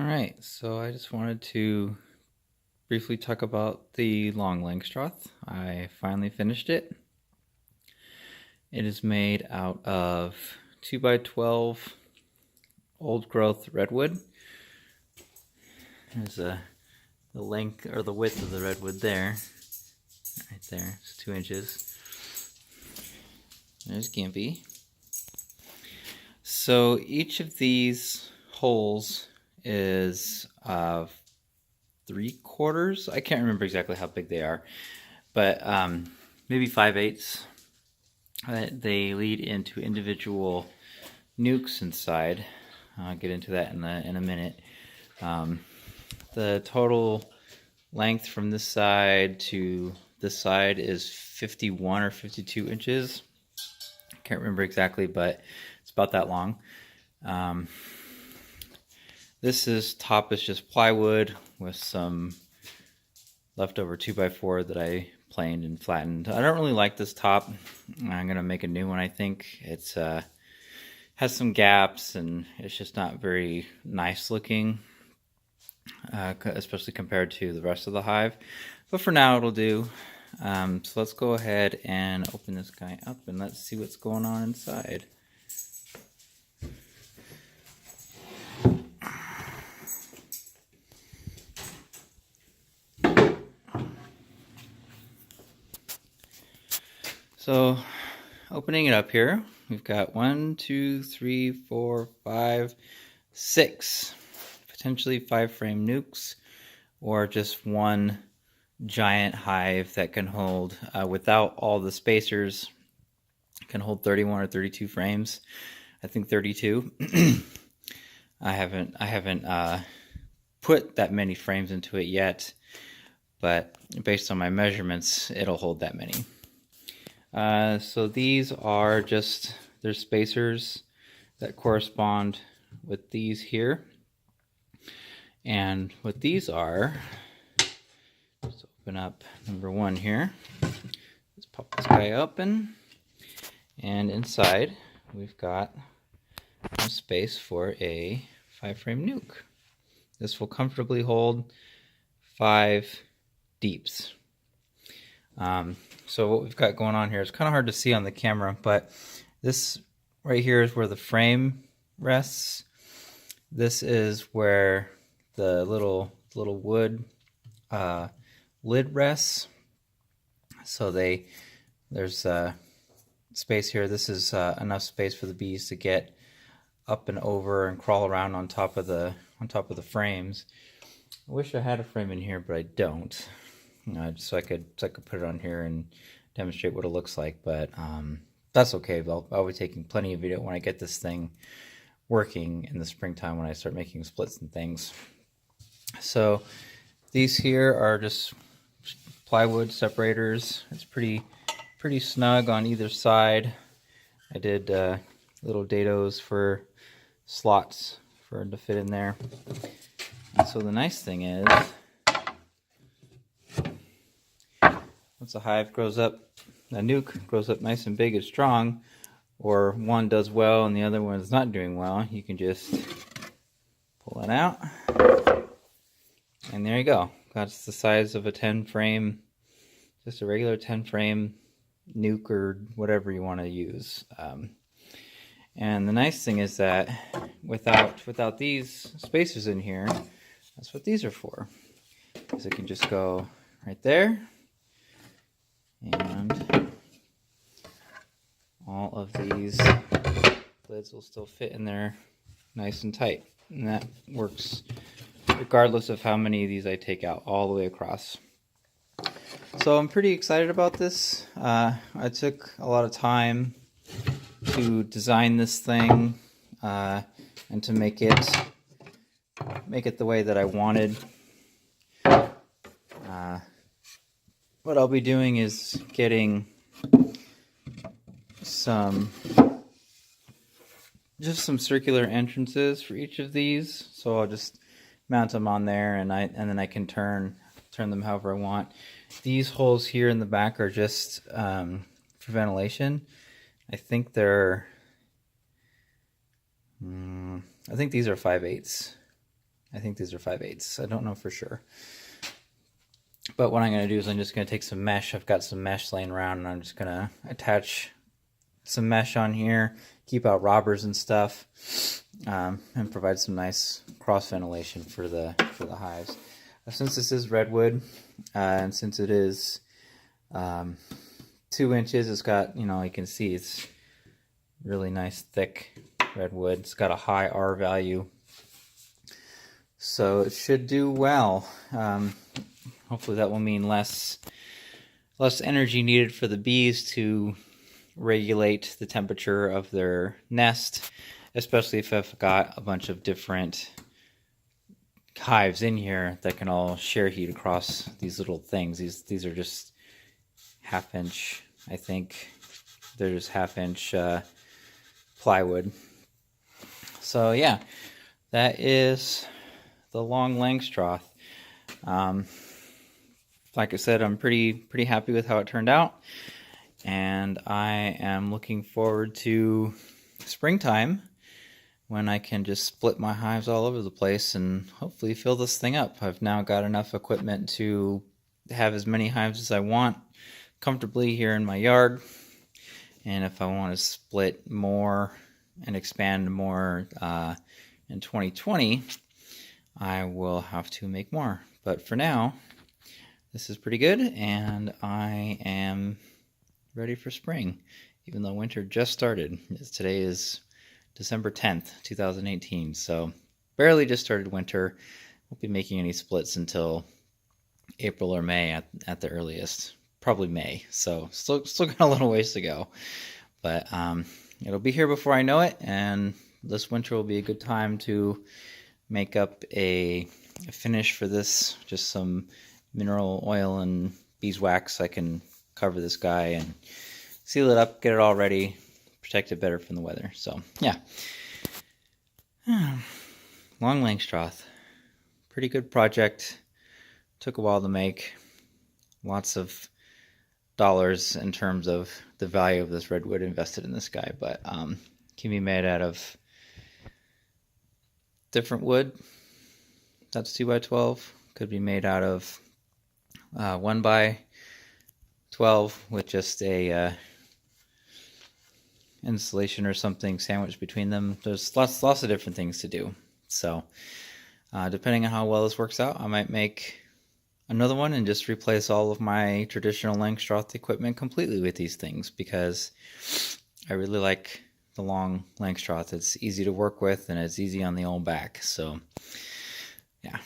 Alright, so I just wanted to briefly talk about the long Langstroth. I finally finished it. It is made out of 2x12 old growth redwood. There's the length or the width of the redwood there. Right there, it's 2 inches. There's Gimpy. So each of these holes is 3/4. I can't remember exactly how big they are, but maybe 5/8. They lead into individual nukes inside. I'll get into that in a minute. The total length from this side to this side is 51 or 52 inches. I can't remember exactly, but it's about that long. This top is just plywood with some leftover 2x4 that I planed and flattened. I don't really like this top. I'm gonna make a new one. I think it's has some gaps and it's just not very nice looking, especially compared to the rest of the hive. But for now, it'll do. So let's go ahead and open this guy up and let's see what's going on inside. So opening it up here, we've got 1, 2, 3, 4, 5, 6, potentially 5-frame nukes, or just one giant hive that can hold, without all the spacers, can hold 31 or 32 frames. I think 32. I haven't put that many frames into it yet, but based on my measurements, it'll hold that many. So these are just their spacers that correspond with these here. And what these are, let's open up number 1 here. Let's pop this guy open. And inside, we've got some space for a 5-frame nuke. This will comfortably hold 5 deeps. So what we've got going on here is kind of hard to see on the camera, but this right here is where the frame rests. This is where the little wood lid rests. So there's space here. This is enough space for the bees to get up and over and crawl around on top of the frames. I wish I had a frame in here, but I don't. So I could put it on here and demonstrate what it looks like, but that's okay. I'll be taking plenty of video when I get this thing working in the springtime when I start making splits and things. So these here are just plywood separators. It's pretty snug on either side. I did little dados for slots for it to fit in there. And so the nice thing is, once a hive grows up, a nuke grows up nice and big and strong, or one does well and the other one is not doing well, you can just pull it out, and there you go. That's the size of a 10-frame, just a regular 10-frame nuke or whatever you want to use. And the nice thing is that without these spacers in here, that's what these are for. Because it can just go right there, and all of these lids will still fit in there nice and tight. And that works regardless of how many of these I take out, all the way across. So I'm pretty excited about this. I took a lot of time to design this thing and to make it the way that I wanted. What I'll be doing is getting some circular entrances for each of these. So I'll just mount them on there, and then I can turn them however I want. These holes here in the back are just for ventilation. I think these are 5/8. I think these are 5/8. I don't know for sure. But what I'm going to do is I'm just going to take some mesh. I've got some mesh laying around, and I'm just going to attach some mesh on here, keep out robbers and stuff, and provide some nice cross ventilation for the hives. Since this is redwood, and since it is 2 inches, it's got, you can see it's really nice thick redwood. It's got a high R value, so it should do well. Hopefully that will mean less energy needed for the bees to regulate the temperature of their nest, especially if I've got a bunch of different hives in here that can all share heat across these little things. These are just 1/2 inch, I think. They're just 1/2 inch plywood. So yeah, that is the long Langstroth. Like I said, I'm pretty happy with how it turned out, and I am looking forward to springtime when I can just split my hives all over the place and hopefully fill this thing up. I've now got enough equipment to have as many hives as I want comfortably here in my yard, and if I want to split more and expand more in 2020, I will have to make more. But for now, this is pretty good, and I am ready for spring, even though winter just started. Today is December 10th, 2018, so barely just started winter. Won't be making any splits until April or May at the earliest. Probably May, so still got a little ways to go. But it'll be here before I know it, and this winter will be a good time to make up a finish for this. Just some mineral oil and beeswax. I can cover this guy and seal it up, get it all ready, protect it better from the weather. So yeah, long Langstroth, pretty good project. Took a while to make. Lots of dollars in terms of the value of this redwood invested in this guy, but can be made out of different wood. That's 2x12. Could be made out of 1x12 with just a insulation or something sandwiched between them. There's lots of different things to do. So depending on how well this works out, I might make another one and just replace all of my traditional Langstroth equipment completely with these things, because I really like the long Langstroth. It's easy to work with and it's easy on the old back. So yeah.